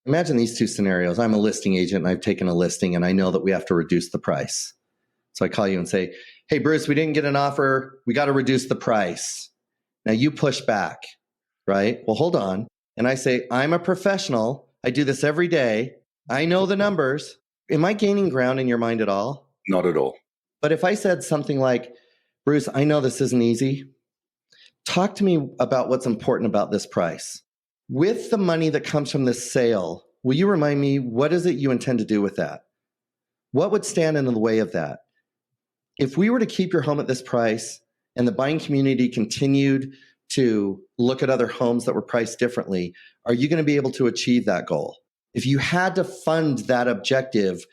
Imagine these two scenarios. I'm a listing agent and I've taken a listing and I know that we have to reduce the price. So I call you and say, hey, Bruce, we didn't get an offer. We got to reduce the price. Now you push back, right? Well, hold on. And I say, I'm a professional. I do this every day. I know the numbers. Am I gaining ground in your mind at all? Not at all. But if I said something like, Bruce, I know this isn't easy. Talk to me about what's important about this price. With the money that comes from this sale, will you remind me, what is it you intend to do with that? What would stand in the way of that? If we were to keep your home at this price and the buying community continued to look at other homes that were priced differently, are you going to be able to achieve that goal? If you had to fund that objective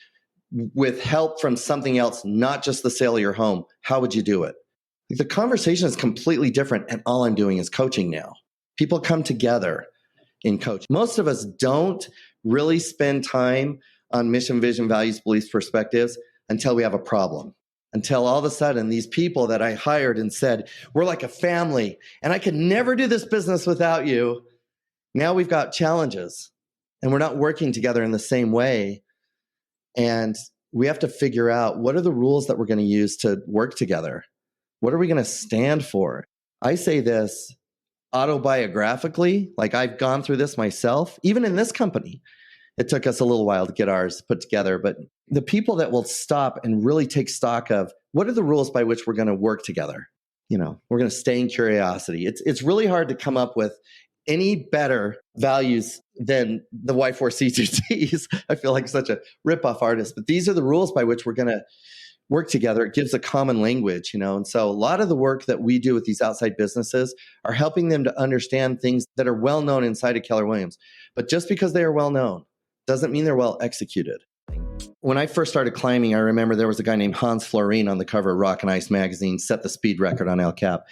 with help from something else, not just the sale of your home, how would you do it? The conversation is completely different, and all I'm doing is coaching now. People come together in coach. Most of us don't really spend time on mission, vision, values, beliefs, perspectives until we have a problem. Until all of a sudden, these people that I hired and said, we're like a family, and I could never do this business without you. Now we've got challenges, and we're not working together in the same way. And we have to figure out, what are the rules that we're going to use to work together? What are we going to stand for? I say this autobiographically, like I've gone through this myself, even in this company. It took us a little while to get ours put together, but the people that will stop and really take stock of, what are the rules by which we're going to work together? We're going to stay in curiosity. It's really hard to come up with any better values than the Y4C2Ts. I feel like such a ripoff artist, but these are the rules by which we're going to work together. It gives a common language, and so a lot of the work that we do with these outside businesses are helping them to understand things that are well known inside of Keller Williams. But just because they are well known doesn't mean they're well executed. When I first started climbing, I remember there was a guy named Hans Florine on the cover of Rock and Ice magazine, set the speed record on El Cap.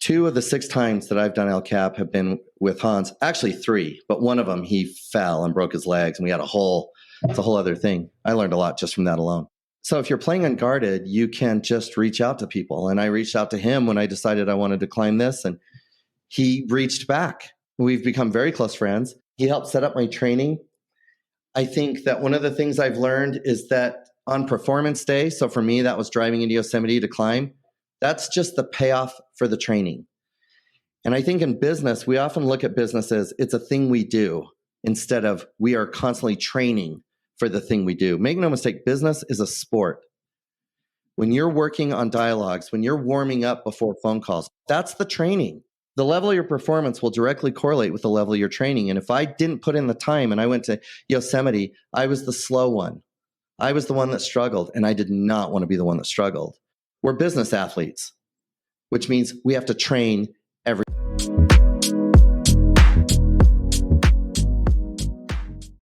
2 of the 6 times that I've done El Cap have been with Hans. Actually 3, but one of them he fell and broke his legs, and we had it's a whole other thing. I learned a lot just from that alone. So if you're playing Unguarded, you can just reach out to people. And I reached out to him when I decided I wanted to climb this, and he reached back. We've become very close friends. He helped set up my training. I think that one of the things I've learned is that on performance day, so for me, that was driving into Yosemite to climb, that's just the payoff for the training. And I think in business, we often look at business as it's a thing we do instead of we are constantly training for the thing we do. Make no mistake, business is a sport. When you're working on dialogues, when you're warming up before phone calls, that's the training. The level of your performance will directly correlate with the level of your training. And if I didn't put in the time and I went to Yosemite, I was the slow one. I was the one that struggled, and I did not want to be the one that struggled. We're business athletes, which means we have to train